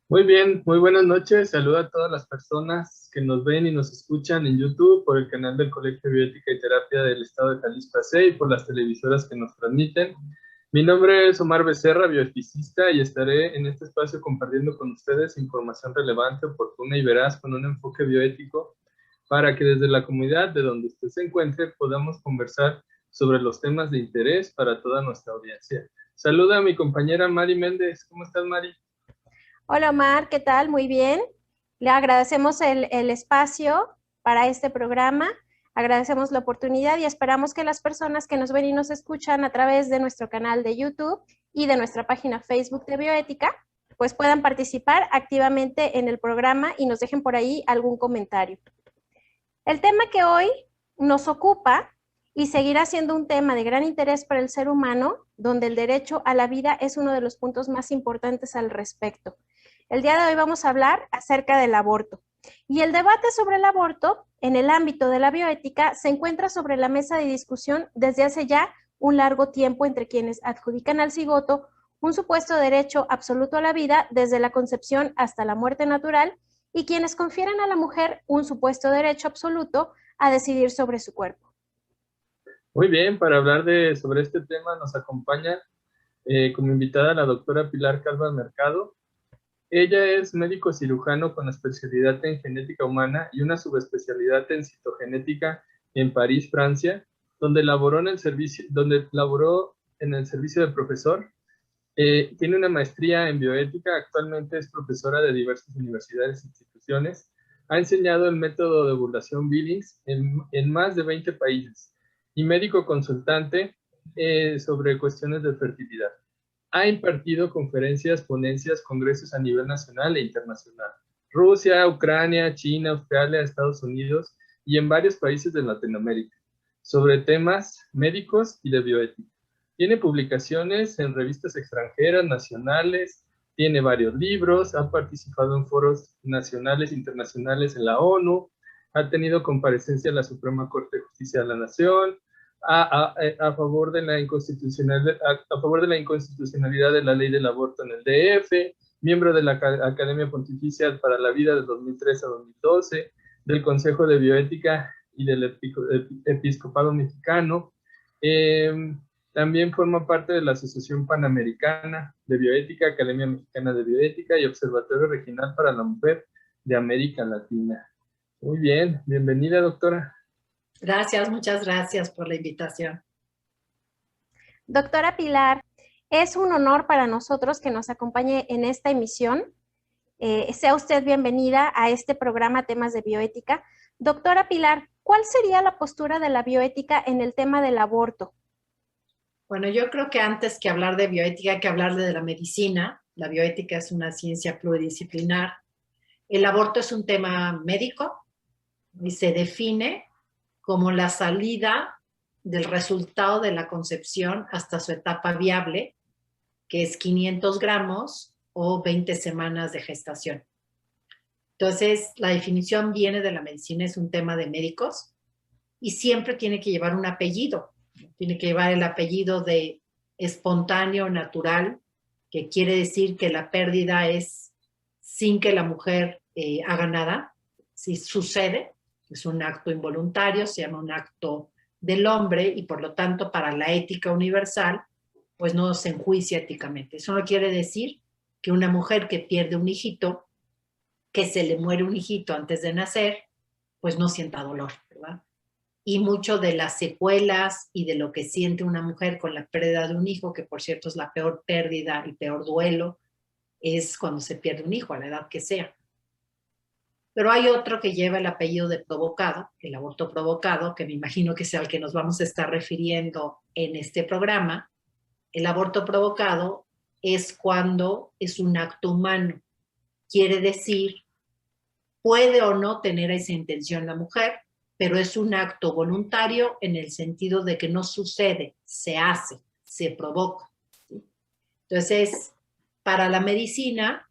Muy bien, muy buenas noches. Saludo a todas las personas que nos ven y nos escuchan en YouTube, por el canal del Colegio de Bioética y Terapia del Estado de Jalisco AC y por las televisoras que nos transmiten. Mi nombre es Omar Becerra, bioeticista, y estaré en este espacio compartiendo con ustedes información relevante, oportuna y veraz con un enfoque bioético para que desde la comunidad de donde usted se encuentre podamos conversar sobre los temas de interés para toda nuestra audiencia. Saluda a mi compañera Mari Méndez. ¿Cómo estás, Mari? Hola Omar, ¿qué tal? Muy bien. Le agradecemos el espacio para este programa, agradecemos la oportunidad y esperamos que las personas que nos ven y nos escuchan a través de nuestro canal de YouTube y de nuestra página Facebook de Bioética, pues puedan participar activamente en el programa y nos dejen por ahí algún comentario. El tema que hoy nos ocupa y seguirá siendo un tema de gran interés para el ser humano, donde el derecho a la vida es uno de los puntos más importantes al respecto. El día de hoy vamos a hablar acerca del aborto. Y el debate sobre el aborto en el ámbito de la bioética se encuentra sobre la mesa de discusión desde hace ya un largo tiempo entre quienes adjudican al cigoto un supuesto derecho absoluto a la vida desde la concepción hasta la muerte natural y quienes confieren a la mujer un supuesto derecho absoluto a decidir sobre su cuerpo. Muy bien, para hablar sobre este tema nos acompaña como invitada la doctora Pilar Calvas Mercado. Ella es médico cirujano con especialidad en genética humana y una subespecialidad en citogenética en París, Francia, donde laboró en el servicio de profesor. Tiene una maestría en bioética, actualmente es profesora de diversas universidades e instituciones. Ha enseñado el método de ovulación Billings en más de 20 países y médico consultante sobre cuestiones de fertilidad. Ha impartido conferencias, ponencias, congresos a nivel nacional e internacional. Rusia, Ucrania, China, Australia, Estados Unidos y en varios países de Latinoamérica sobre temas médicos y de bioética. Tiene publicaciones en revistas extranjeras, nacionales, tiene varios libros, ha participado en foros nacionales e internacionales en la ONU, ha tenido comparecencia en la Suprema Corte de Justicia de la Nación, a favor de la a favor de la inconstitucionalidad de la ley del aborto en el DF, miembro de la Academia Pontificia para la Vida de 2003 a 2012, del Consejo de Bioética y del Episcopado Mexicano. Eh, También forma parte de la Asociación Panamericana de Bioética, Academia Mexicana de Bioética y Observatorio Regional para la Mujer de América Latina. Muy bien, bienvenida, doctora. Gracias, muchas gracias por la invitación. Doctora Pilar, es un honor para nosotros que nos acompañe en esta emisión. Sea usted bienvenida a este programa Temas de Bioética. Doctora Pilar, ¿cuál sería la postura de la bioética en el tema del aborto? Bueno, yo creo que antes que hablar de bioética hay que hablar de la medicina. La bioética es una ciencia pluridisciplinar. El aborto es un tema médico y se define como la salida del resultado de la concepción hasta su etapa viable, que es 500 gramos o 20 semanas de gestación. Entonces, la definición viene de la medicina, es un tema de médicos y siempre tiene que llevar un apellido. Tiene que llevar el apellido de espontáneo, natural, que quiere decir que la pérdida es sin que la mujer haga nada. Si sucede, es un acto involuntario, se llama un acto del hombre y por lo tanto para la ética universal, pues no se enjuicia éticamente. Eso no quiere decir que una mujer que pierde un hijito, que se le muere un hijito antes de nacer, pues no sienta dolor, ¿verdad? Y mucho de las secuelas y de lo que siente una mujer con la pérdida de un hijo, que por cierto es la peor pérdida y peor duelo, es cuando se pierde un hijo, a la edad que sea. Pero hay otro que lleva el apellido de provocado, el aborto provocado, que me imagino que sea al que nos vamos a estar refiriendo en este programa. El aborto provocado es cuando es un acto humano. Quiere decir, puede o no tener esa intención la mujer, pero es un acto voluntario en el sentido de que no sucede, se hace, se provoca. ¿Sí? Entonces, para la medicina,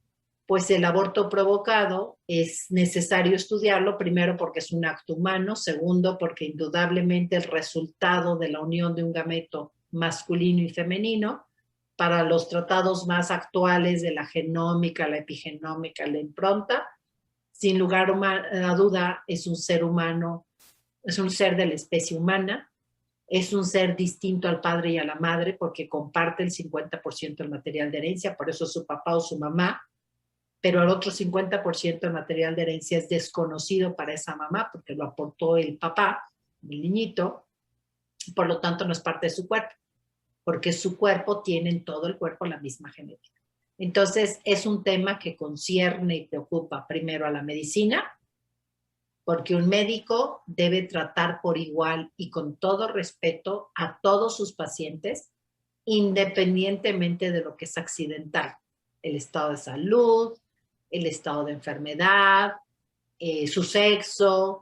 pues el aborto provocado es necesario estudiarlo, primero porque es un acto humano, segundo porque indudablemente el resultado de la unión de un gameto masculino y femenino, para los tratados más actuales de la genómica, la epigenómica, la impronta, sin lugar a duda es un ser humano, es un ser de la especie humana, es un ser distinto al padre y a la madre porque comparte el 50% del material de herencia, por eso es su papá o su mamá, pero el otro 50% del material de herencia es desconocido para esa mamá porque lo aportó el papá, el niñito, por lo tanto no es parte de su cuerpo, porque su cuerpo tiene en todo el cuerpo la misma genética. Entonces es un tema que concierne y preocupa primero a la medicina, porque un médico debe tratar por igual y con todo respeto a todos sus pacientes, independientemente de lo que es accidental, el estado de salud, el estado de enfermedad, su sexo,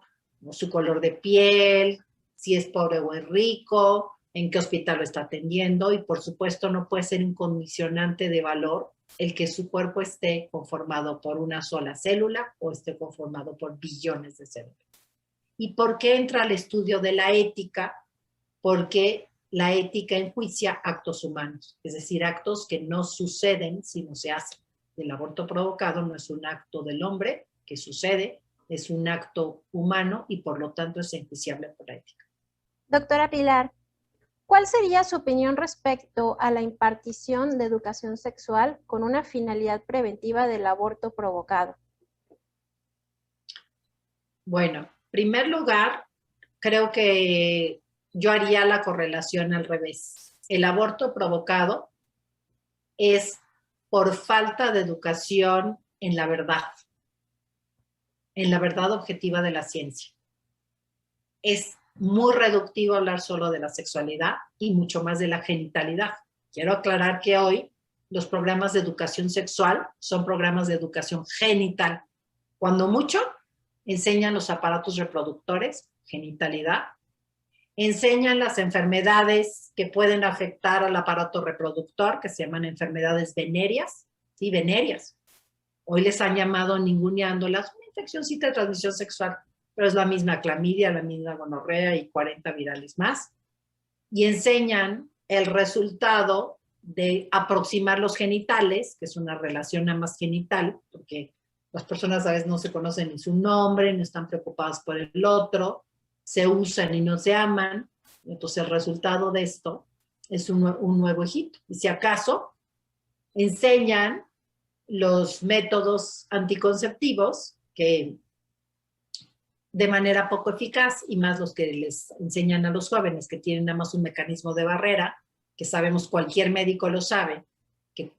su color de piel, si es pobre o es rico, en qué hospital lo está atendiendo, y por supuesto no puede ser un condicionante de valor el que su cuerpo esté conformado por una sola célula o esté conformado por billones de células. ¿Y por qué entra al estudio de la ética? Porque la ética enjuicia actos humanos, es decir, actos que no suceden si no se hacen. El aborto provocado no es un acto del hombre que sucede, es un acto humano y por lo tanto es enjuiciable por la ética. Doctora Pilar, ¿cuál sería su opinión respecto a la impartición de educación sexual con una finalidad preventiva del aborto provocado? Bueno, en primer lugar, creo que yo haría la correlación al revés. El aborto provocado es por falta de educación en la verdad objetiva de la ciencia. Es muy reductivo hablar solo de la sexualidad y mucho más de la genitalidad. Quiero aclarar que hoy los programas de educación sexual son programas de educación genital. Cuando mucho, enseñan los aparatos reproductores, genitalidad, enseñan las enfermedades que pueden afectar al aparato reproductor, que se llaman enfermedades venéreas, ¿sí? Venéreas. Hoy les han llamado ninguneándolas una infeccióncita de transmisión sexual, pero es la misma clamidia, la misma gonorrea y 40 virales más. Y enseñan el resultado de aproximar los genitales, que es una relación nada más genital, porque las personas a veces no se conocen ni su nombre, no están preocupadas por el otro, se usan y no se aman. Entonces el resultado de esto es un nuevo Egipto. Y si acaso enseñan los métodos anticonceptivos que de manera poco eficaz, y más los que les enseñan a los jóvenes que tienen nada más un mecanismo de barrera, que sabemos, cualquier médico lo sabe, que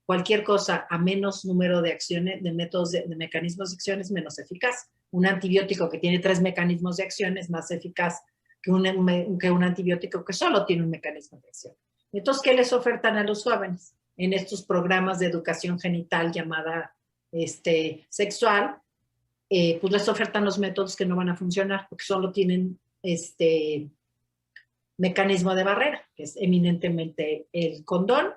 cualquier cosa a menos número de acciones, de métodos, de mecanismos de acción es menos eficaz. Un antibiótico que tiene 3 mecanismos de acción es más eficaz que un antibiótico que solo tiene un mecanismo de acción. Entonces, ¿qué les ofertan a los jóvenes en estos programas de educación genital llamada sexual? Pues les ofertan los métodos que no van a funcionar porque solo tienen mecanismo de barrera, que es eminentemente el condón,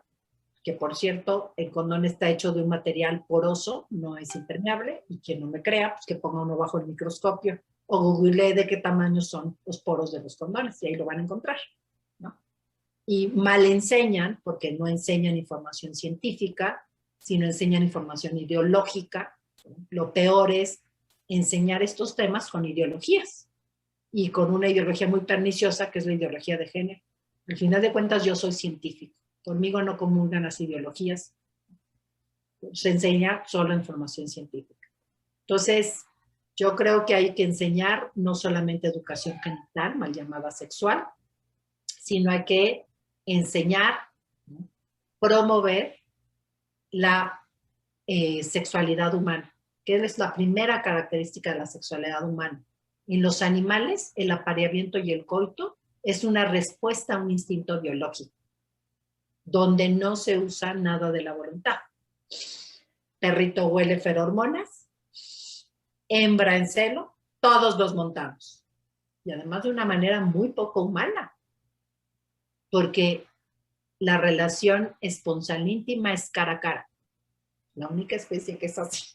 que por cierto, el condón está hecho de un material poroso, no es impermeable, y quien no me crea, pues que ponga uno bajo el microscopio o googlee de qué tamaño son los poros de los condones, y ahí lo van a encontrar, ¿no? Y mal enseñan, porque no enseñan información científica, sino enseñan información ideológica. Lo peor es enseñar estos temas con ideologías, y con una ideología muy perniciosa, que es la ideología de género. Al final de cuentas, yo soy científico. Conmigo no comulgan las ideologías. Se enseña solo información científica. Entonces, yo creo que hay que enseñar no solamente educación genital, mal llamada sexual, sino hay que enseñar, ¿no?, promover la sexualidad humana, que es la primera característica de la sexualidad humana. En los animales, el apareamiento y el coito es una respuesta a un instinto biológico, donde no se usa nada de la voluntad. Perrito huele ferormonas, hembra en celo, todos los montamos. Y además de una manera muy poco humana, porque la relación esponsal íntima es cara a cara. La única especie que es así.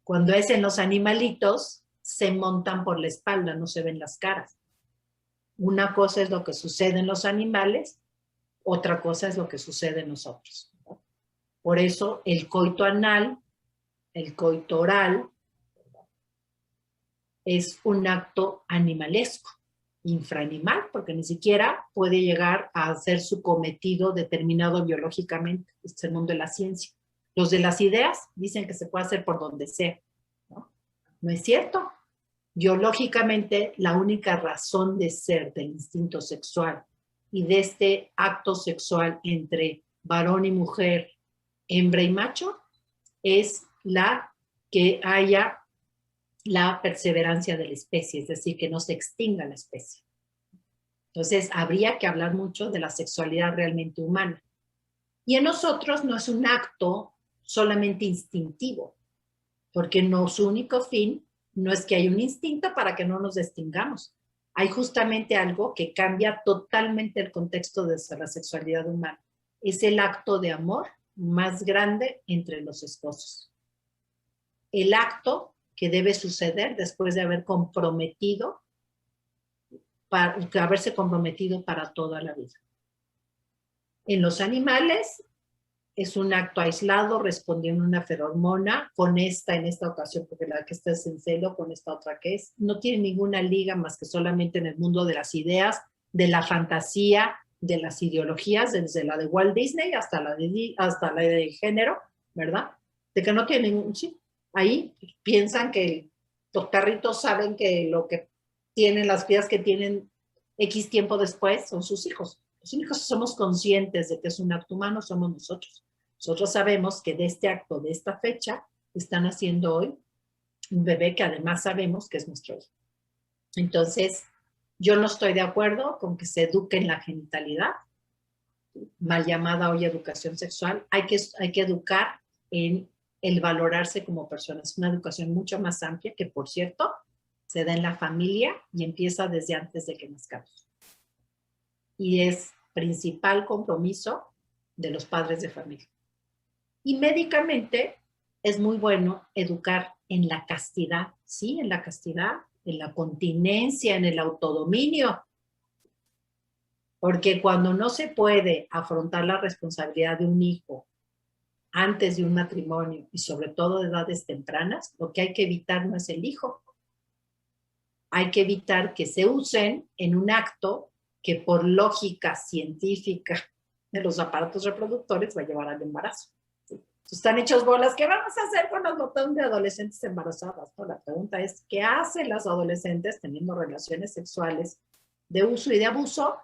Cuando es en los animalitos, se montan por la espalda, no se ven las caras. Una cosa es lo que sucede en los animales Otra cosa es lo que sucede en nosotros, ¿verdad? Por eso el coito anal, el coito oral, ¿verdad?, es un acto animalesco, infraanimal, porque ni siquiera puede llegar a ser su cometido determinado biológicamente. Este es el mundo de la ciencia. Los de las ideas dicen que se puede hacer por donde sea, ¿no? No es cierto. Biológicamente, la única razón de ser del instinto sexual y de este acto sexual entre varón y mujer, hembra y macho, es la que haya la perseverancia de la especie, es decir, que no se extinga la especie. Entonces, habría que hablar mucho de la sexualidad realmente humana. Y en nosotros no es un acto solamente instintivo, porque su único fin no es que haya un instinto para que no nos extingamos. Hay justamente algo que cambia totalmente el contexto de la sexualidad humana. Es el acto de amor más grande entre los esposos. El acto que debe suceder después de haberse comprometido para toda la vida. En los animales es un acto aislado, respondiendo a una feromona, con esta en esta ocasión, porque la que está es en celo, con esta otra que es. No tiene ninguna liga más que solamente en el mundo de las ideas, de la fantasía, de las ideologías, desde la de Walt Disney hasta la de género, ¿verdad? De que no tiene ningún... Sí, ahí piensan que los perritos saben que lo que tienen, las vidas que tienen X tiempo después son sus hijos. Los únicos que somos conscientes de que es un acto humano somos nosotros. Nosotros sabemos que de este acto, de esta fecha, están haciendo hoy un bebé que además sabemos que es nuestro hijo. Entonces, yo no estoy de acuerdo con que se eduque en la genitalidad, mal llamada hoy educación sexual. Hay que educar en el valorarse como personas. Una educación mucho más amplia que, por cierto, se da en la familia y empieza desde antes de que nazcamos. Y es principal compromiso de los padres de familia. Y médicamente es muy bueno educar en la castidad, ¿sí? En la castidad, en la continencia, en el autodominio. Porque cuando no se puede afrontar la responsabilidad de un hijo antes de un matrimonio y sobre todo de edades tempranas, lo que hay que evitar no es el hijo. Hay que evitar que se usen en un acto que por lógica científica de los aparatos reproductores va a llevar al embarazo. ¿Sí? Están hechos bolas. ¿Qué vamos a hacer con los botones de adolescentes embarazadas? No, la pregunta es, ¿qué hacen las adolescentes teniendo relaciones sexuales de uso y de abuso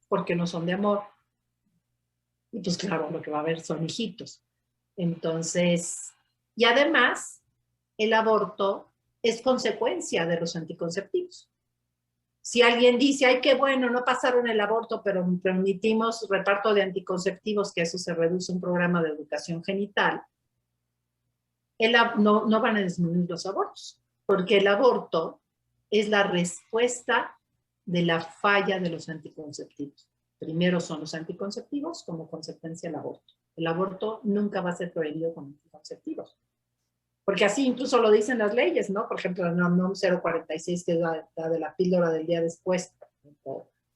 porque no son de amor? Y pues claro, lo que va a haber son hijitos. Entonces, y además, el aborto es consecuencia de los anticonceptivos. Si alguien dice, ay, qué bueno, no pasaron el aborto, pero permitimos reparto de anticonceptivos, que eso se reduce a un programa de educación genital, no van a disminuir los abortos, porque el aborto es la respuesta de la falla de los anticonceptivos. Primero son los anticonceptivos, como consecuencia el aborto. El aborto nunca va a ser prohibido con anticonceptivos. Porque así incluso lo dicen las leyes, ¿no? Por ejemplo, la NOM 046, que es la de la píldora del día después.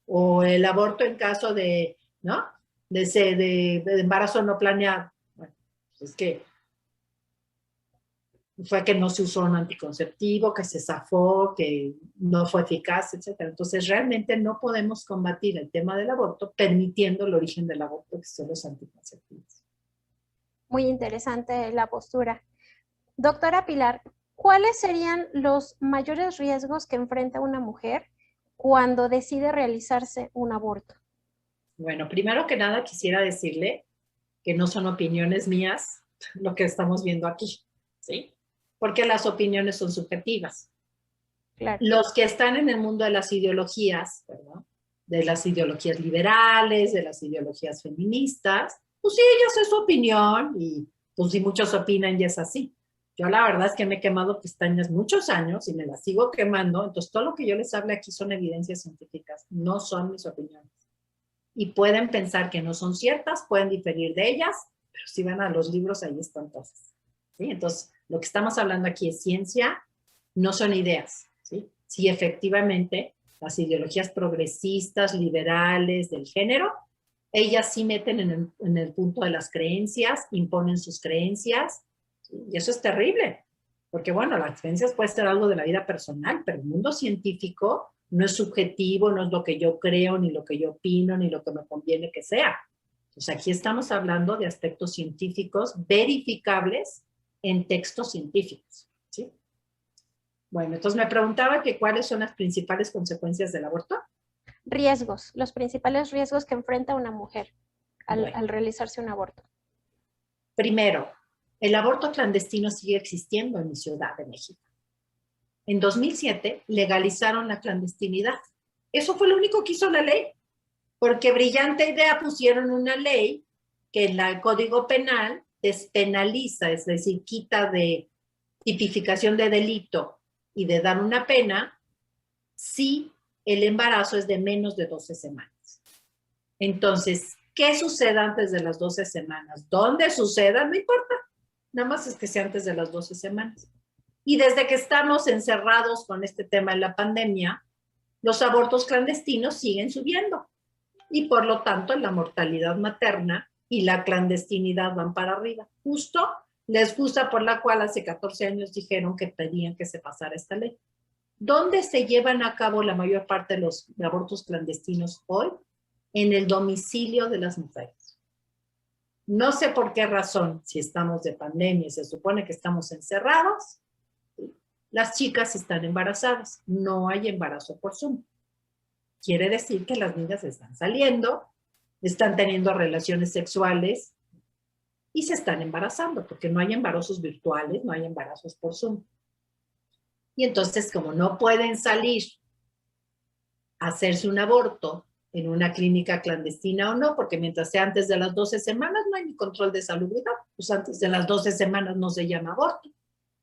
O el aborto en caso de, ¿no? De embarazo no planeado. Bueno, pues es que fue que no se usó un anticonceptivo, que se zafó, que no fue eficaz, etc. Entonces, realmente no podemos combatir el tema del aborto permitiendo el origen del aborto, que son los anticonceptivos. Muy interesante la postura. Doctora Pilar, ¿cuáles serían los mayores riesgos que enfrenta una mujer cuando decide realizarse un aborto? Bueno, primero que nada quisiera decirle que no son opiniones mías lo que estamos viendo aquí, ¿sí? Porque las opiniones son subjetivas. Claro. Los que están en el mundo de las ideologías, ¿verdad? De las ideologías liberales, de las ideologías feministas, pues sí, ella hace su opinión y pues si muchos opinan y es así. Yo la verdad es que me he quemado pestañas muchos años y me las sigo quemando, entonces todo lo que yo les hable aquí son evidencias científicas, no son mis opiniones. Y pueden pensar que no son ciertas, pueden diferir de ellas, pero si van a los libros ahí están todas. ¿Sí? Entonces, lo que estamos hablando aquí es ciencia, no son ideas. ¿Sí? Sí, efectivamente, las ideologías progresistas, liberales, del género, ellas sí meten en el punto de las creencias, imponen sus creencias, ¿sí? Y eso es terrible, porque bueno, las creencias pueden ser algo de la vida personal, pero el mundo científico no es subjetivo, no es lo que yo creo, ni lo que yo opino, ni lo que me conviene que sea. Entonces aquí estamos hablando de aspectos científicos verificables en textos científicos, ¿sí? Bueno, entonces me preguntaba que cuáles son las principales consecuencias del aborto. Riesgos, los principales riesgos que enfrenta una mujer Bueno. al realizarse un aborto. Primero, el aborto clandestino sigue existiendo en mi Ciudad de México. En 2007 legalizaron la clandestinidad. Eso fue lo único que hizo la ley, porque brillante idea pusieron una ley que en el Código Penal despenaliza, es decir, quita de tipificación de delito y de dar una pena si el embarazo es de menos de 12 semanas. Entonces, ¿qué sucede antes de las 12 semanas? ¿Dónde suceda? No importa. Nada más es que sea antes de las 12 semanas. Y desde que estamos encerrados con este tema de la pandemia, los abortos clandestinos siguen subiendo. Y por lo tanto, la mortalidad materna y la clandestinidad van para arriba. Justo la excusa por la cual hace 14 años dijeron que pedían que se pasara esta ley. ¿Dónde se llevan a cabo la mayor parte de los abortos clandestinos hoy? En el domicilio de las mujeres. No sé por qué razón, si estamos de pandemia y se supone que estamos encerrados, las chicas están embarazadas. No hay embarazo por Zoom. Quiere decir que las niñas están saliendo, están teniendo relaciones sexuales y se están embarazando, porque no hay embarazos virtuales, no hay embarazos por Zoom. Y entonces, como no pueden salir a hacerse un aborto en una clínica clandestina o no, porque mientras sea antes de las 12 semanas no hay ni control de salubridad, pues antes de las 12 semanas no se llama aborto,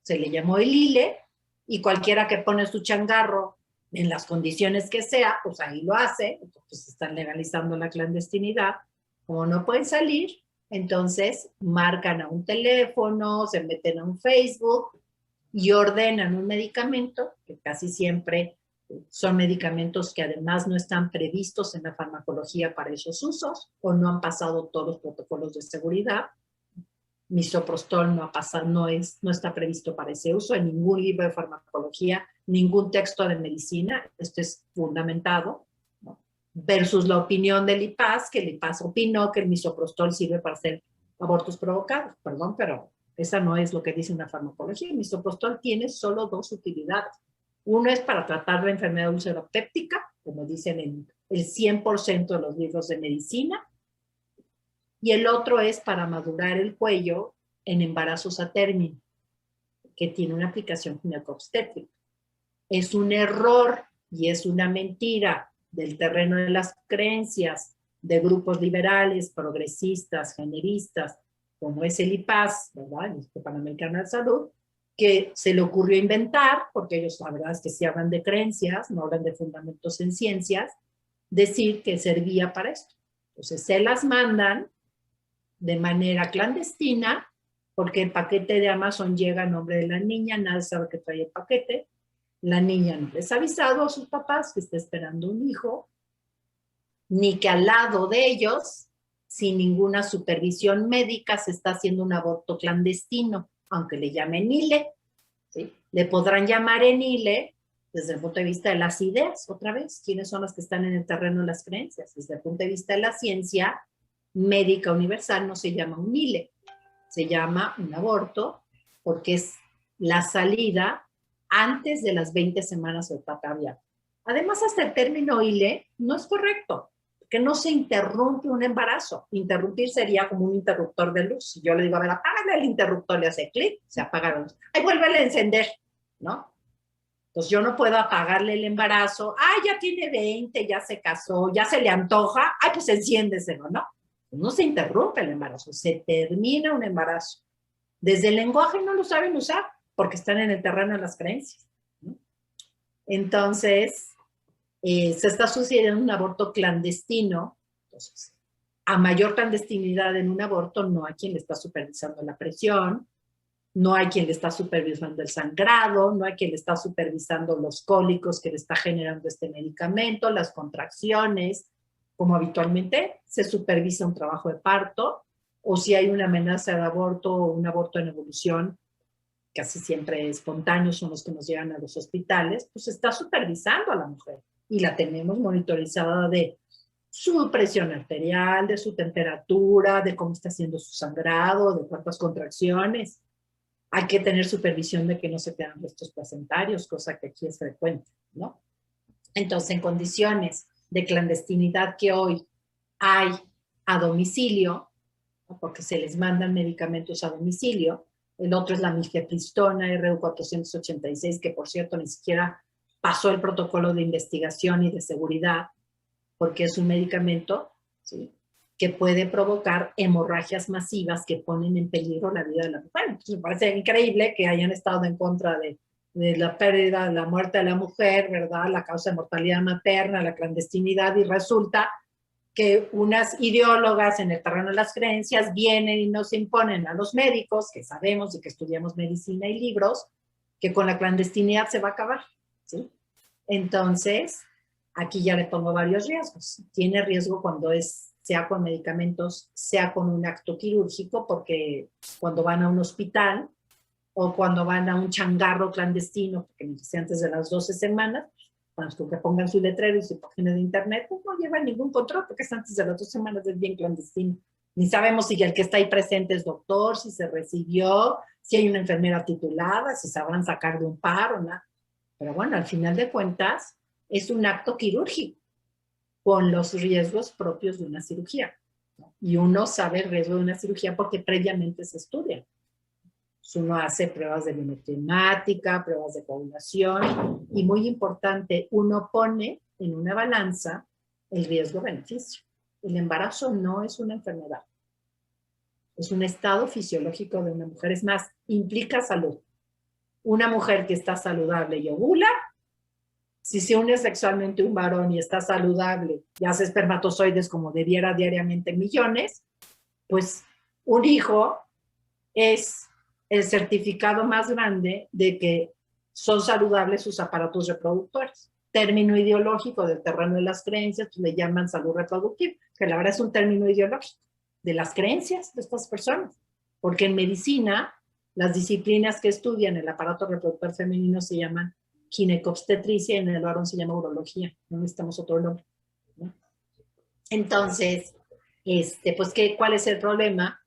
se le llamó el ILE, y cualquiera que pone su changarro en las condiciones que sea, pues ahí lo hace, pues están legalizando la clandestinidad. Como no pueden salir, entonces marcan a un teléfono, se meten a un Facebook y ordenan un medicamento, que casi siempre son medicamentos que además no están previstos en la farmacología para esos usos, o no han pasado todos los protocolos de seguridad. Misoprostol no está previsto para ese uso en ningún libro de farmacología, ningún texto de medicina, esto es fundamentado, ¿no? Versus la opinión del IPAS, que el IPAS opinó que el misoprostol sirve para hacer abortos provocados. Perdón, pero esa no es lo que dice una farmacología. El misoprostol tiene solo dos utilidades. Uno es para tratar la enfermedad ulceropéptica, como dicen en el 100% de los libros de medicina, y el otro es para madurar el cuello en embarazos a término, que tiene una aplicación ginecobstétrica. Es un error y es una mentira del terreno de las creencias de grupos liberales, progresistas, generistas, como es el IPAS, ¿verdad? El Instituto Panamericano de Salud, que se le ocurrió inventar, porque ellos la verdad es que sí hablan de creencias, no hablan de fundamentos en ciencias, decir que servía para esto. Entonces se las mandan de manera clandestina, porque el paquete de Amazon llega a nombre de la niña, nadie sabe que trae el paquete, la niña no les ha avisado a sus papás que está esperando un hijo, ni que al lado de ellos, sin ninguna supervisión médica, se está haciendo un aborto clandestino, aunque le llamen ILE, ¿sí? Le podrán llamar en ILE desde el punto de vista de las ideas, otra vez, ¿quiénes son los que están en el terreno de las creencias? Desde el punto de vista de la ciencia médica universal no se llama un ILE, se llama un aborto porque es la salida antes de las 20 semanas de etapa aviar. Además, hasta el término ILE no es correcto, porque no se interrumpe un embarazo. Interrumpir sería como un interruptor de luz. Si yo le digo, a ver, apágale el interruptor, le hace clic, se apaga la luz. ¡Ay, vuélvele a encender! ¿No? Entonces yo no puedo apagarle el embarazo. ¡Ay, ya tiene 20, ya se casó, ya se le antoja! ¡Ay, pues enciéndeselo! ¿No? No se interrumpe el embarazo, se termina un embarazo. Desde el lenguaje no lo saben usar porque están en el terreno de las creencias, ¿no? Entonces, se está sucediendo un aborto clandestino. Entonces, a mayor clandestinidad en un aborto, no hay quien le está supervisando la presión, no hay quien le está supervisando el sangrado, no hay quien le está supervisando los cólicos que le está generando este medicamento, las contracciones, como habitualmente, se supervisa un trabajo de parto, o si hay una amenaza de aborto o un aborto en evolución, casi siempre espontáneos son los que nos llegan a los hospitales, pues está supervisando a la mujer y la tenemos monitorizada de su presión arterial, de su temperatura, de cómo está haciendo su sangrado, de cuántas contracciones. Hay que tener supervisión de que no se quedan restos placentarios, cosa que aquí es frecuente, ¿no? Entonces, en condiciones de clandestinidad que hoy hay a domicilio, ¿no? Porque se les mandan medicamentos a domicilio, el otro es la mifepristona RU486, que por cierto ni siquiera pasó el protocolo de investigación y de seguridad, porque es un medicamento, ¿sí?, que puede provocar hemorragias masivas que ponen en peligro la vida de la mujer. Entonces me parece increíble que hayan estado en contra de la pérdida, de la muerte de la mujer, ¿verdad? La causa de mortalidad materna, la clandestinidad, y resulta que unas ideólogas en el terreno de las creencias vienen y nos imponen a los médicos, que sabemos y que estudiamos medicina y libros, que con la clandestinidad se va a acabar, ¿sí? Entonces, aquí ya le pongo varios riesgos. Tiene riesgo cuando sea con medicamentos, sea con un acto quirúrgico, porque cuando van a un hospital o cuando van a un changarro clandestino, porque antes de las 12 semanas, cuando que pongan su letrero y su página de internet, pues no llevan ningún control, porque es antes de las 2 semanas, es bien clandestino. Ni sabemos si el que está ahí presente es doctor, si se recibió, si hay una enfermera titulada, si sabrán sacar de un paro, nada. Pero bueno, al final de cuentas, es un acto quirúrgico con los riesgos propios de una cirugía, ¿no? Y uno sabe el riesgo de una cirugía porque previamente se estudia. Uno hace pruebas de biometría hemática, pruebas de coagulación, y muy importante, uno pone en una balanza el riesgo-beneficio. El embarazo no es una enfermedad, es un estado fisiológico de una mujer. Es más, implica salud. Una mujer que está saludable y ovula, si se une sexualmente un varón y está saludable y hace espermatozoides como debiera diariamente millones, pues un hijo es el certificado más grande de que son saludables sus aparatos reproductores. Término ideológico del terreno de las creencias, pues le llaman salud reproductiva, que la verdad es un término ideológico de las creencias de estas personas. Porque en medicina, las disciplinas que estudian el aparato reproductor femenino se llaman ginecobstetricia y en el varón se llama urología. No necesitamos otro nombre, ¿no? Entonces, pues, ¿cuál es el problema?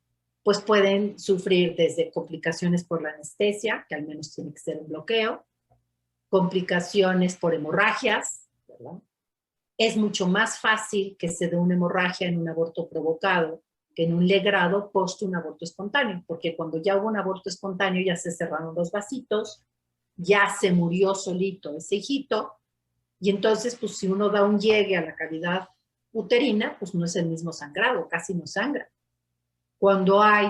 Pues pueden sufrir desde complicaciones por la anestesia, que al menos tiene que ser un bloqueo, complicaciones por hemorragias, ¿verdad? Es mucho más fácil que se dé una hemorragia en un aborto provocado que en un legrado post un aborto espontáneo, porque cuando ya hubo un aborto espontáneo ya se cerraron los vasitos, ya se murió solito ese hijito, y entonces pues si uno da un llegue a la cavidad uterina, pues no es el mismo sangrado, casi no sangra. Cuando hay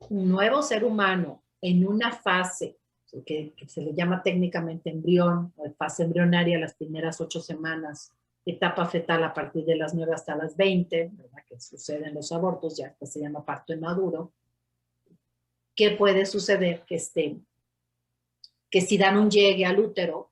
un nuevo ser humano en una fase que se le llama técnicamente embrión, o fase embrionaria, las primeras 8 semanas, etapa fetal a partir de las 9 hasta las 20, ¿verdad?, que suceden los abortos, ya se llama parto inmaduro. ¿Qué puede suceder? Que si dan un llegue al útero,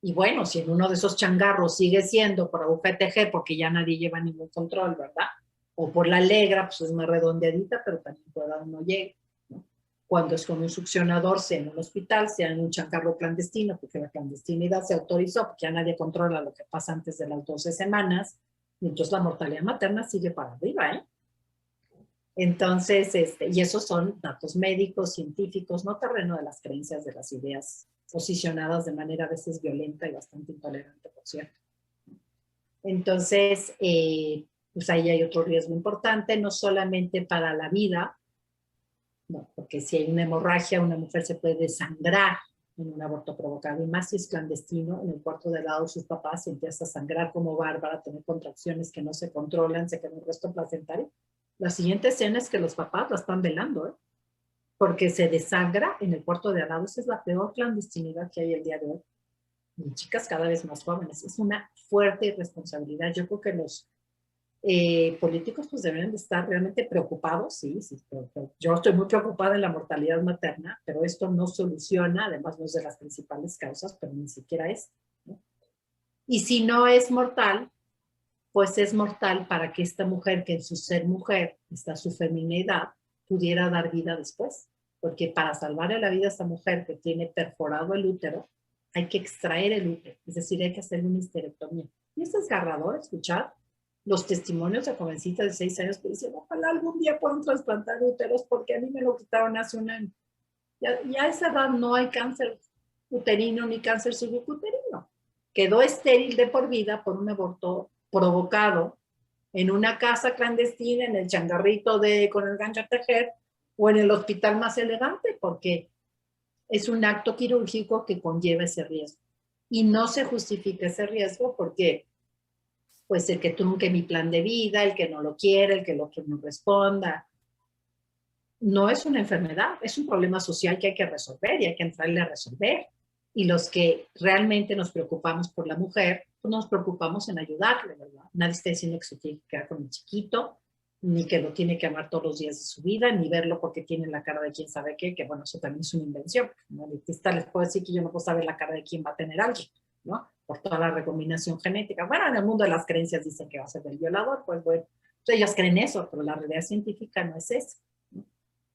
y bueno, si en uno de esos changarros sigue siendo por UGTG, porque ya nadie lleva ningún control, ¿verdad?, o por la legra, pues es más redondeadita, pero también puede dar un llegue, ¿no? Cuando es con un succionador, sea en un hospital, sea en un changarro clandestino, porque la clandestinidad se autorizó, porque ya nadie controla lo que pasa antes de las 12 semanas, y entonces la mortalidad materna sigue para arriba, ¿eh? Entonces, y esos son datos médicos, científicos, no terreno de las creencias, de las ideas posicionadas de manera a veces violenta y bastante intolerante, por cierto. Entonces, pues ahí hay otro riesgo importante, no solamente para la vida, no, porque si hay una hemorragia, una mujer se puede desangrar en un aborto provocado, y más si es clandestino, en el cuarto de al lado de sus papás se empieza a sangrar como bárbara, a tener contracciones que no se controlan, se queda un resto placentario. La siguiente escena es que los papás la están velando, ¿eh?, porque se desangra en el cuarto de al lado. Esa es la peor clandestinidad que hay el día de hoy. Y chicas cada vez más jóvenes. Es una fuerte irresponsabilidad. Yo creo que los políticos pues deberían de estar realmente preocupados, sí, pero yo estoy muy preocupada en la mortalidad materna, pero esto no soluciona, además no es de las principales causas, pero ni siquiera es, ¿no? Y si no es mortal, pues es mortal para que esta mujer, que en su ser mujer está su feminidad, pudiera dar vida después. Porque para salvarle la vida a esta mujer que tiene perforado el útero, hay que extraer el útero, es decir, hay que hacerle una histerectomía. Y es desgarrador escuchar los testimonios de jovencitas de 6 años que dicen, ojalá algún día puedan trasplantar úteros porque a mí me lo quitaron hace un año. Ya a esa edad no hay cáncer uterino ni cáncer subuterino. Quedó estéril de por vida por un aborto provocado en una casa clandestina, en el changarrito con el gancho a tejer, o en el hospital más elegante, porque es un acto quirúrgico que conlleva ese riesgo. Y no se justifica ese riesgo porque, pues, el que trunque mi plan de vida, el que no lo quiere, el que el otro no responda, no es una enfermedad, es un problema social que hay que resolver y hay que entrarle a resolver. Y los que realmente nos preocupamos por la mujer, pues nos preocupamos en ayudarle, ¿verdad? Nadie está diciendo que se tiene que quedar con el chiquito, ni que lo tiene que amar todos los días de su vida, ni verlo porque tiene la cara de quién sabe qué, que bueno, eso también es una invención. ¿No? Les puedo decir que yo no puedo saber la cara de quién va a tener alguien, ¿no? Por toda la recombinación genética. Bueno, en el mundo de las creencias dicen que va a ser el violador, pues bueno, ellos creen eso, pero la realidad científica no es esa, ¿no?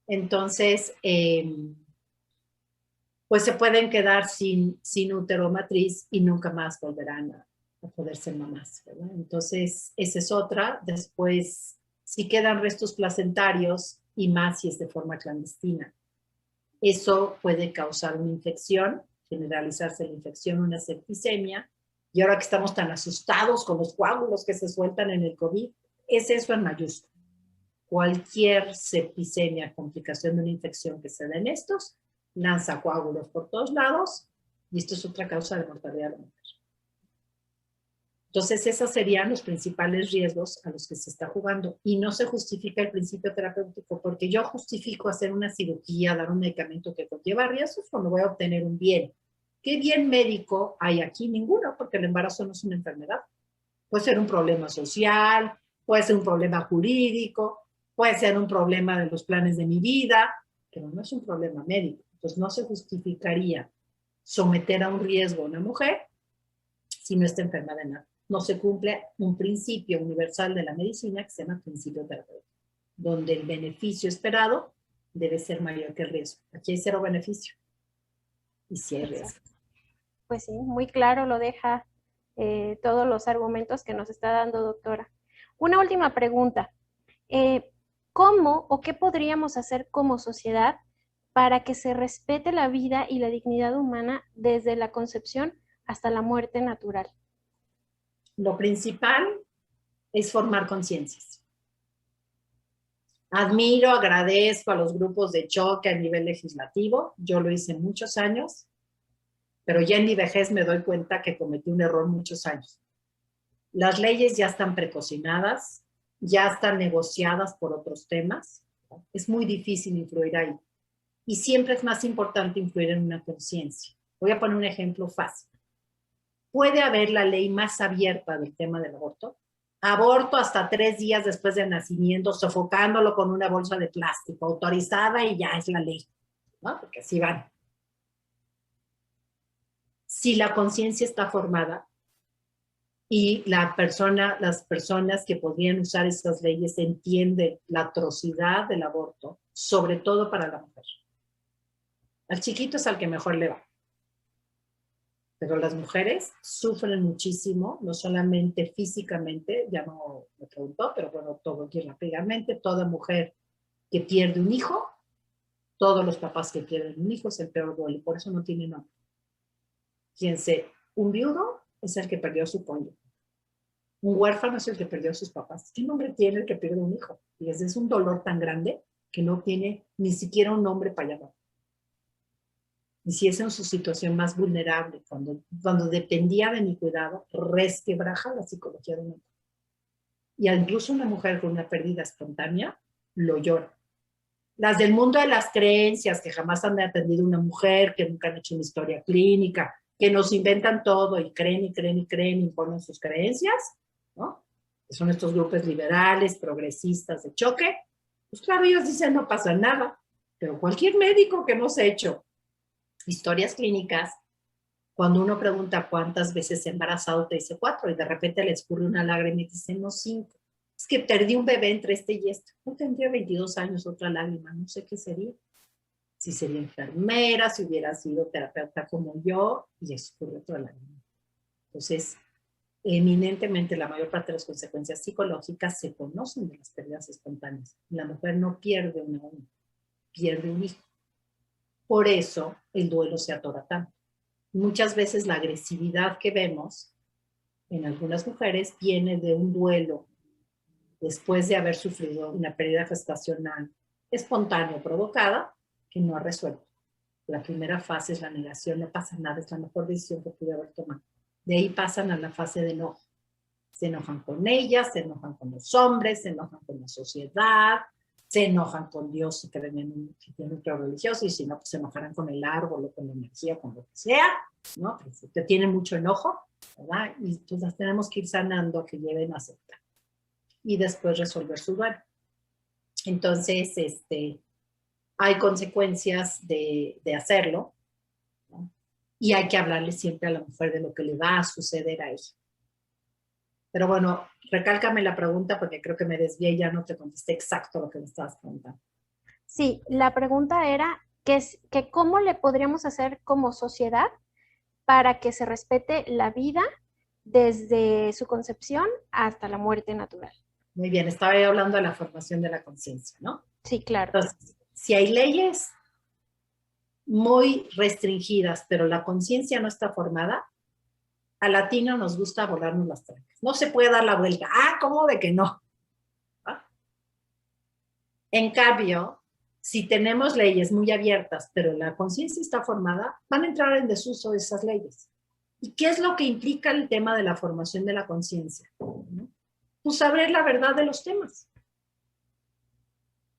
Entonces, pues se pueden quedar sin útero matriz y nunca más volverán a poder ser mamás, ¿verdad? Entonces, esa es otra. Después, si quedan restos placentarios, y más si es de forma clandestina, eso puede causar una infección, generalizarse la infección, una septicemia, y ahora que estamos tan asustados con los coágulos que se sueltan en el COVID, es eso en mayúscula. Cualquier septicemia, complicación de una infección que se da en estos, lanza coágulos por todos lados, y esto es otra causa de mortalidad de la mujer. Entonces, esos serían los principales riesgos a los que se está jugando. Y no se justifica el principio terapéutico, porque yo justifico hacer una cirugía, dar un medicamento que conlleva riesgos cuando voy a obtener un bien. ¿Qué bien médico hay aquí? Ninguno, porque el embarazo no es una enfermedad. Puede ser un problema social, puede ser un problema jurídico, puede ser un problema de los planes de mi vida, pero no es un problema médico. Entonces, no se justificaría someter a un riesgo a una mujer si no está enferma de nada. No se cumple un principio universal de la medicina que se llama principio terapéutico, donde el beneficio esperado debe ser mayor que el riesgo. Aquí hay 0 beneficio. Y sí hay riesgo. Pues sí, muy claro lo deja todos los argumentos que nos está dando, doctora. Una última pregunta. ¿Cómo o qué podríamos hacer como sociedad para que se respete la vida y la dignidad humana desde la concepción hasta la muerte natural? Lo principal es formar conciencias. Admiro, agradezco a los grupos de choque a nivel legislativo. Yo lo hice muchos años, pero ya en mi vejez me doy cuenta que cometí un error muchos años. Las leyes ya están precocinadas, ya están negociadas por otros temas. Es muy difícil influir ahí. Y siempre es más importante influir en una conciencia. Voy a poner un ejemplo fácil. ¿Puede haber la ley más abierta del tema del aborto? Aborto hasta 3 días después del nacimiento, sofocándolo con una bolsa de plástico, autorizada y ya es la ley, ¿no? Porque así van. Si la conciencia está formada y las personas que podrían usar esas leyes entienden la atrocidad del aborto, sobre todo para la mujer. Al chiquito es al que mejor le va. Pero las mujeres sufren muchísimo, no solamente físicamente, ya no me preguntó, pero bueno, todo aquí rápidamente, toda mujer que pierde un hijo, todos los papás que pierden un hijo es el peor duelo, por eso no tiene nombre. Un viudo es el que perdió a su cónyuge. Un huérfano es el que perdió a sus papás. ¿Qué nombre tiene el que pierde un hijo? Y es un dolor tan grande que no tiene ni siquiera un nombre para llamar. Y si es en su situación más vulnerable, cuando dependía de mi cuidado, resquebraja la psicología de una mujer. Y incluso una mujer con una pérdida espontánea lo llora. Las del mundo de las creencias, que jamás han atendido a una mujer, que nunca han hecho una historia clínica, que nos inventan todo y creen y creen y creen, imponen sus creencias, ¿no? Que son estos grupos liberales, progresistas de choque. Pues claro, ellos dicen no pasa nada, pero cualquier médico que hemos hecho historias clínicas, Cuando uno pregunta cuántas veces se ha embarazado, te dice 4, y de repente le escurre una lágrima y te dice, no, 5. Es que perdí un bebé entre este y este. No tendría 22 años otra lágrima, no sé qué sería. Si sería enfermera, si hubiera sido terapeuta como yo, y escurre otra lágrima. Entonces, eminentemente la mayor parte de las consecuencias psicológicas se conocen de las pérdidas espontáneas. La mujer no pierde una uña, pierde un hijo. Por eso el duelo se atora tanto. Muchas veces la agresividad que vemos en algunas mujeres viene de un duelo después de haber sufrido una pérdida gestacional espontánea o provocada que no ha resuelto. La primera fase es la negación, no pasa nada, es la mejor decisión que pude haber tomado. De ahí pasan a la fase de enojo. Se enojan con ellas, se enojan con los hombres, se enojan con la sociedad, se enojan con Dios si creen en un centro religioso, y si no, pues se enojarán con el árbol o con la energía, con lo que sea, ¿no? Que tienen mucho enojo, ¿verdad? Y entonces tenemos que ir sanando a que lleven a aceptar. Y después resolver su duelo. Entonces, hay consecuencias de hacerlo, ¿no? Y hay que hablarle siempre a la mujer de lo que le va a suceder a ella. Pero bueno, recálcame la pregunta porque creo que me desvié y ya no te contesté exacto lo que me estabas preguntando. Sí, la pregunta era que cómo le podríamos hacer como sociedad para que se respete la vida desde su concepción hasta la muerte natural. Muy bien, estaba ahí hablando de la formación de la conciencia, ¿no? Sí, claro. Entonces, si hay leyes muy restringidas, pero la conciencia no está formada, a latino nos gusta volarnos las trancas. No se puede dar la vuelta. Ah, ¿cómo de que no? ¿Ah? En cambio, si tenemos leyes muy abiertas, pero la conciencia está formada, van a entrar en desuso esas leyes. ¿Y qué es lo que implica el tema de la formación de la conciencia? ¿No? Pues saber la verdad de los temas,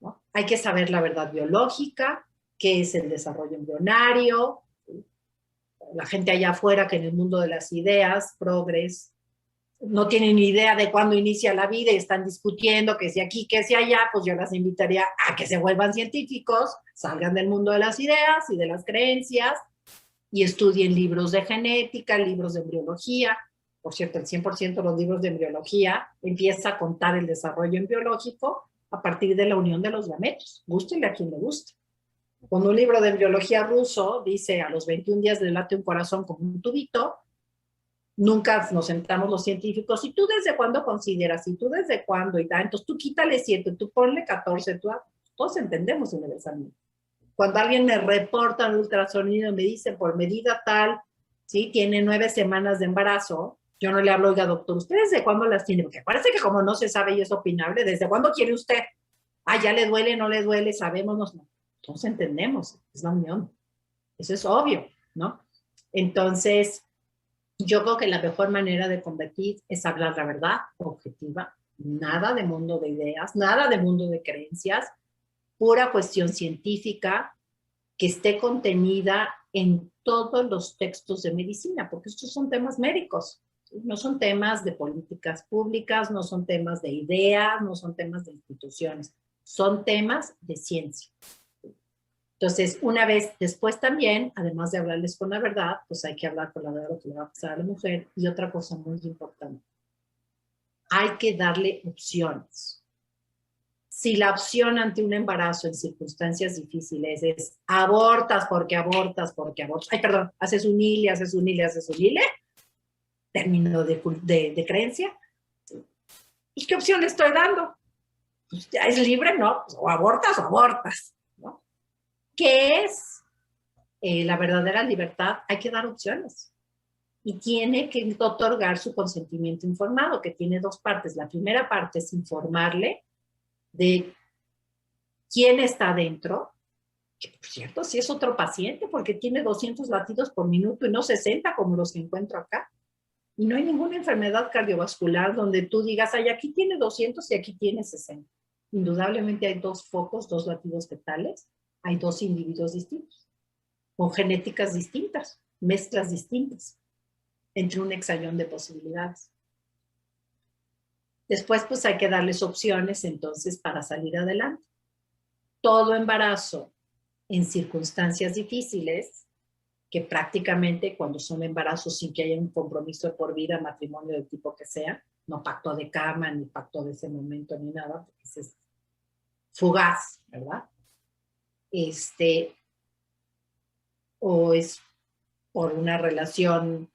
¿no? Hay que saber la verdad biológica, qué es el desarrollo embrionario. La gente allá afuera que en el mundo de las ideas, progres, no tienen ni idea de cuándo inicia la vida y están discutiendo que si aquí, que si allá, pues yo las invitaría a que se vuelvan científicos, salgan del mundo de las ideas y de las creencias y estudien libros de genética, libros de embriología. Por cierto, el 100% de los libros de embriología empieza a contar el desarrollo embriológico a partir de la unión de los gametos. Gústenle a quien le guste. Cuando un libro de embriología ruso dice a los 21 días le late un corazón como un tubito, nunca nos sentamos los científicos, ¿y tú desde cuándo consideras? ¿Y tú desde cuándo? Y tal. Entonces tú quítale 7, tú ponle 14, todos entendemos universalmente. Cuando alguien me reporta un ultrasonido y me dice por medida tal, ¿sí? Tiene 9 semanas de embarazo, yo no le hablo, oiga doctor, ¿usted desde cuándo las tiene? Porque parece que como no se sabe y es opinable, ¿desde cuándo quiere usted? Ah, ya le duele, no le duele, sabemos, no. Todos entendemos, es la unión. Eso es obvio, ¿no? Entonces, yo creo que la mejor manera de combatir es hablar la verdad objetiva, nada de mundo de ideas, nada de mundo de creencias, pura cuestión científica que esté contenida en todos los textos de medicina, porque estos son temas médicos, ¿sí? No son temas de políticas públicas, no son temas de ideas, no son temas de instituciones, son temas de ciencia. Entonces, una vez después también, además de hablarles con la verdad, pues hay que hablar con la verdad de lo que le va a pasar a la mujer. Y otra cosa muy importante, hay que darle opciones. Si la opción ante un embarazo en circunstancias difíciles es abortas porque abortas, ay, perdón, haces un hile, término de creencia. ¿Y qué opción le estoy dando? Pues ya es libre, ¿no? Pues o abortas, ¿no? ¿Qué es la verdadera libertad? Hay que dar opciones. Y tiene que otorgar su consentimiento informado, que tiene 2 partes. La primera parte es informarle de quién está dentro, que por cierto, si es otro paciente, porque tiene 200 latidos por minuto y no 60 como los que encuentro acá. Y no hay ninguna enfermedad cardiovascular donde tú digas, ay, aquí tiene 200 y aquí tiene 60. Indudablemente hay 2 focos, 2 latidos fetales, hay 2 individuos distintos, con genéticas distintas, mezclas distintas, entre un hexagon de posibilidades. Después, pues hay que darles opciones, entonces, para salir adelante. Todo embarazo en circunstancias difíciles que prácticamente cuando son embarazos sin que haya un compromiso de por vida, matrimonio del tipo que sea, no pacto de cama, ni pacto de ese momento, ni nada, porque es fugaz, ¿verdad? O es por una relación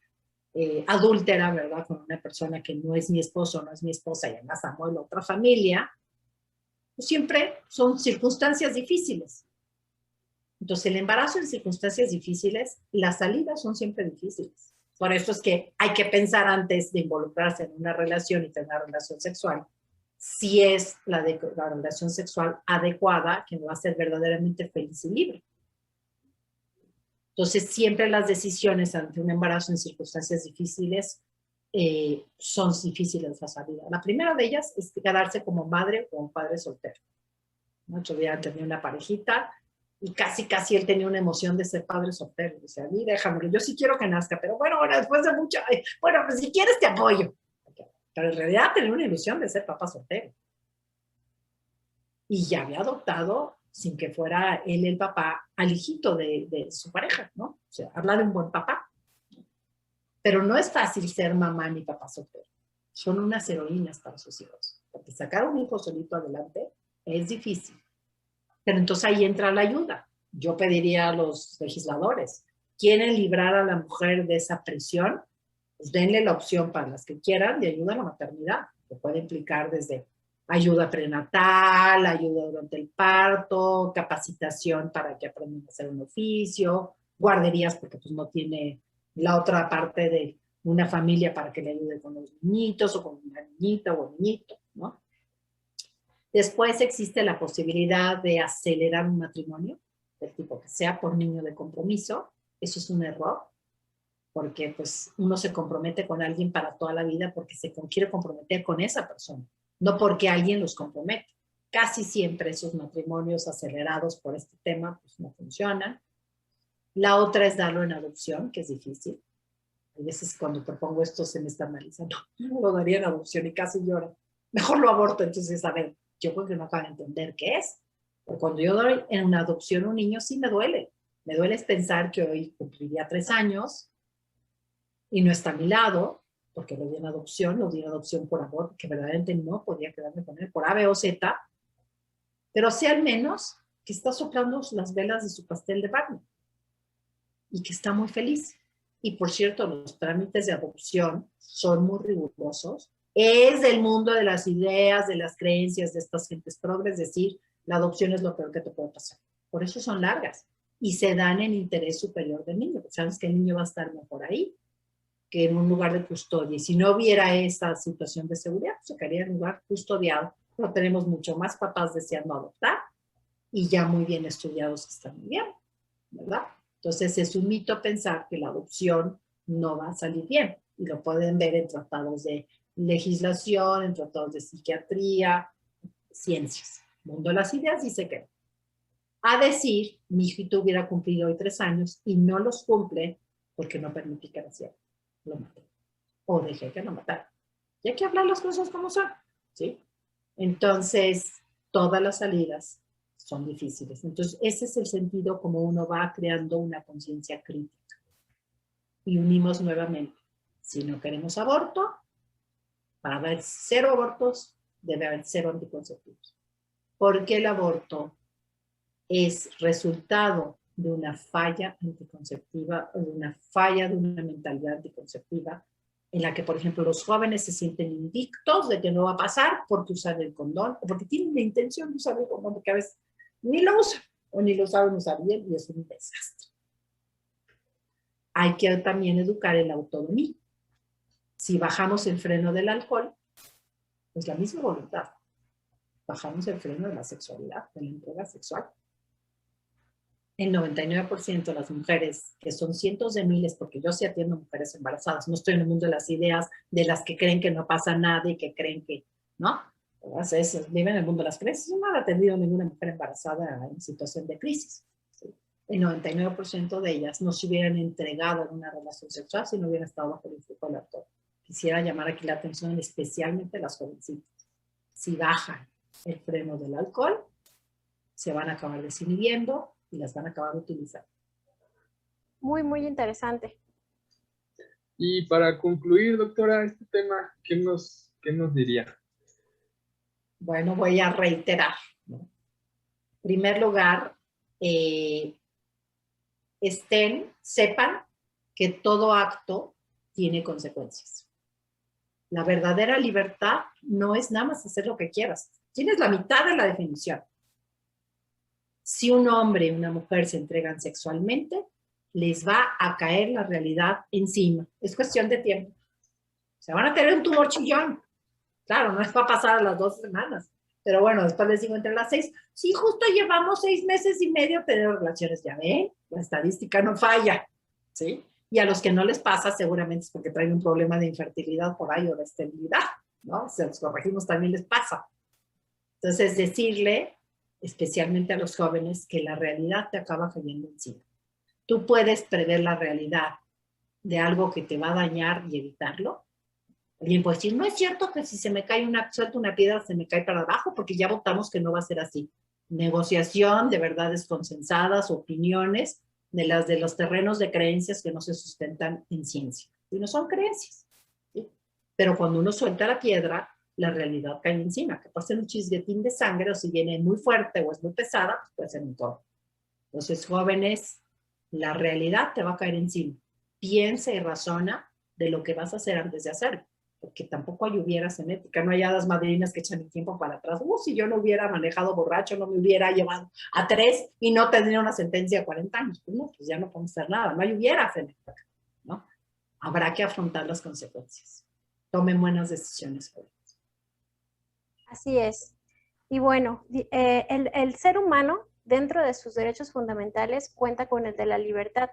adúltera, ¿verdad? Con una persona que no es mi esposo, no es mi esposa, y además amo en la otra familia, pues siempre son circunstancias difíciles. Entonces, el embarazo en circunstancias difíciles, las salidas son siempre difíciles. Por eso es que hay que pensar antes de involucrarse en una relación y tener una relación sexual, si es la relación sexual adecuada, que me va a hacer verdaderamente feliz y libre. Entonces, siempre las decisiones ante un embarazo en circunstancias difíciles son difíciles la salida. La primera de ellas es quedarse como madre o un padre soltero. ¿No? Yo ya tenía una parejita y casi él tenía una emoción de ser padre soltero. O sea, a mí déjame, yo sí quiero que nazca, pero bueno, ahora después de mucho, bueno, pues si quieres te apoyo. Pero en realidad tenía una ilusión de ser papá soltero. Y ya había adoptado, sin que fuera él el papá, al hijito de su pareja, ¿no? O sea, habla de un buen papá. Pero no es fácil ser mamá ni papá soltero. Son unas heroínas para sus hijos. Porque sacar un hijo solito adelante es difícil. Pero entonces ahí entra la ayuda. Yo pediría a los legisladores, ¿quieren librar a la mujer de esa presión? Pues denle la opción para las que quieran de ayuda a la maternidad, que puede implicar desde ayuda prenatal, ayuda durante el parto, capacitación para que aprendan a hacer un oficio, guarderías porque pues no tiene la otra parte de una familia para que le ayude con los niñitos o con una niñita o un niñito, ¿no? Después existe la posibilidad de acelerar un matrimonio, del tipo que sea por niño de compromiso. Eso es un error, porque pues uno se compromete con alguien para toda la vida porque se quiere comprometer con esa persona, no porque alguien los compromete. Casi siempre esos matrimonios acelerados por este tema pues no funcionan. La otra es darlo en adopción, que es difícil. A veces cuando propongo esto se me escandaliza. No lo daría en adopción y casi llora. Mejor lo aborto. Entonces, a ver, yo creo que no acaban de entender qué es. Porque cuando yo doy en una adopción a un niño, sí me duele. Me duele pensar que hoy cumpliría 3 años y no está a mi lado, porque lo di en adopción por amor, porque verdaderamente no podía quedarme con él por A, B o Z, pero sé al menos que está soplando las velas de su pastel de Barney y que está muy feliz. Y por cierto, los trámites de adopción son muy rigurosos. Es del mundo de las ideas, de las creencias de estas gentes progres, decir, la adopción es lo peor que te puede pasar. Por eso son largas y se dan en interés superior del niño. Sabes que el niño va a estar mejor ahí que en un lugar de custodia. Y si no hubiera esta situación de seguridad, pues se quedaría en un lugar custodiado. Pero tenemos mucho más papás deseando adoptar y ya muy bien estudiados que están muy bien, ¿verdad? Entonces es un mito pensar que la adopción no va a salir bien. Y lo pueden ver en tratados de legislación, en tratados de psiquiatría, ciencias. El mundo de las ideas dice que a decir, mi hijito hubiera cumplido hoy 3 años y no los cumple porque no permití que naciera. Lo maté. O dejé que lo matara. Y hay que hablar las cosas como son, ¿sí? Entonces, todas las salidas son difíciles. Entonces, ese es el sentido como uno va creando una conciencia crítica. Y unimos nuevamente. Si no queremos aborto, para haber 0 abortos, debe haber 0 anticonceptivos. Porque el aborto es resultado de una falla anticonceptiva o de una falla de una mentalidad anticonceptiva en la que, por ejemplo, los jóvenes se sienten invictos de que no va a pasar porque usan el condón o porque tienen la intención de usar el condón, porque a veces ni lo usan o ni lo saben usar bien y es un desastre. Hay que también educar en la autonomía. Si bajamos el freno del alcohol, es la misma voluntad. Bajamos el freno de la sexualidad, de la entrega sexual. El 99% de las mujeres, que son cientos de miles, porque yo sí atiendo mujeres embarazadas, no estoy en el mundo de las ideas de las que creen que no pasa nada y que creen que, ¿no? Entonces, viven en el mundo de las creencias. Yo no he atendido a ninguna mujer embarazada en situación de crisis. ¿Sí? El 99% de ellas no se hubieran entregado en una relación sexual si no hubieran estado bajo el influjo del alcohol. Quisiera llamar aquí la atención especialmente a las jovencitas. Si bajan el freno del alcohol, se van a acabar desinhibiendo y las van a acabar utilizando. muy, muy interesante. Y para concluir, doctora, este tema, qué nos diría? Bueno, voy a reiterar, ¿no? En primer lugar, sepan que todo acto tiene consecuencias. La verdadera libertad no es nada más hacer lo que quieras. Tienes la mitad de la definición. Si un hombre y una mujer se entregan sexualmente, les va a caer la realidad encima. Es cuestión de tiempo. Se van a tener un tumor chillón. Claro, no es va a pasar a las 2 semanas. Pero bueno, después les digo entre las 6. Sí, justo llevamos 6 meses y medio teniendo relaciones. Ya ven, la estadística no falla. ¿Sí? Y a los que no les pasa, seguramente es porque traen un problema de infertilidad por ahí o de esterilidad, ¿no? Si los corregimos también les pasa. Entonces, decirle, especialmente a los jóvenes, que la realidad te acaba cayendo encima. Tú puedes prever la realidad de algo que te va a dañar y evitarlo. Alguien puede decir, no es cierto que si se me cae suelta una piedra, se me cae para abajo, porque ya votamos que no va a ser así. Negociación de verdades consensadas, opiniones, de los terrenos de creencias que no se sustentan en ciencia. Y no son creencias. ¿Sí? Pero cuando uno suelta la piedra, la realidad cae encima. Que puede ser un chisguetín de sangre, o si viene muy fuerte o es muy pesada, pues puede ser un todo. Entonces, jóvenes, la realidad te va a caer encima. Piensa y razona de lo que vas a hacer antes de hacerlo. Porque tampoco hay hubieras en ética, no hay hadas madrinas que echan el tiempo para atrás. Si yo no hubiera manejado borracho, no me hubiera llevado a 3 y no tendría una sentencia de 40 años. Pues no, pues ya no podemos hacer nada, no hay hubieras en ética, ¿no? Habrá que afrontar las consecuencias. Tomen buenas decisiones. Así es. Y bueno, el ser humano, dentro de sus derechos fundamentales, cuenta con el de la libertad,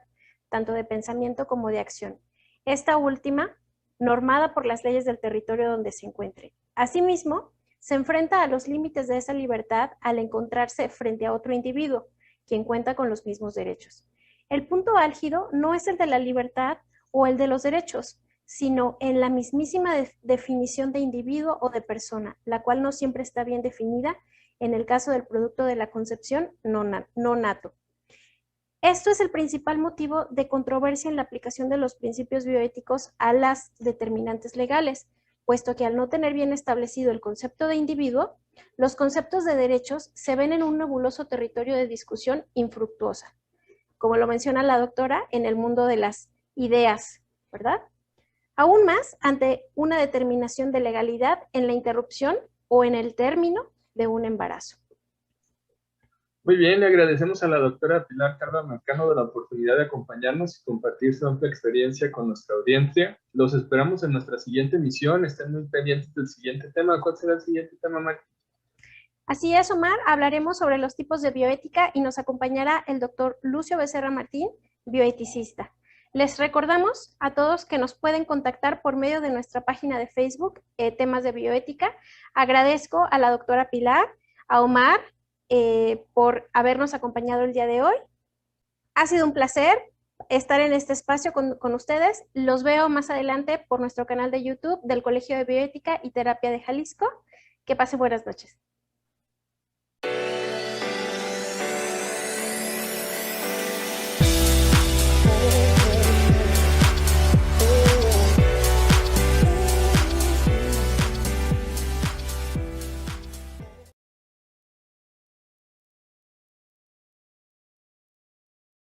tanto de pensamiento como de acción. Esta última, normada por las leyes del territorio donde se encuentre. Asimismo, se enfrenta a los límites de esa libertad al encontrarse frente a otro individuo, quien cuenta con los mismos derechos. El punto álgido no es el de la libertad o el de los derechos, sino en la mismísima definición de individuo o de persona, la cual no siempre está bien definida en el caso del producto de la concepción no nato. Esto es el principal motivo de controversia en la aplicación de los principios bioéticos a las determinantes legales, puesto que al no tener bien establecido el concepto de individuo, los conceptos de derechos se ven en un nebuloso territorio de discusión infructuosa, como lo menciona la doctora, en el mundo de las ideas, ¿verdad? Aún más ante una determinación de legalidad en la interrupción o en el término de un embarazo. Muy bien, le agradecemos a la doctora Pilar Carva Marcano de la oportunidad de acompañarnos y compartir su amplia experiencia con nuestra audiencia. Los esperamos en nuestra siguiente emisión. Estén muy pendientes del siguiente tema. ¿Cuál será el siguiente tema, Mari? Así es, Omar. Hablaremos sobre los tipos de bioética y nos acompañará el doctor Lucio Becerra Martín, bioeticista. Les recordamos a todos que nos pueden contactar por medio de nuestra página de Facebook, Temas de Bioética. Agradezco a la doctora Pilar, a Omar, por habernos acompañado el día de hoy. Ha sido un placer estar en este espacio con ustedes. Los veo más adelante por nuestro canal de YouTube del Colegio de Bioética y Terapia de Jalisco. Que pasen buenas noches.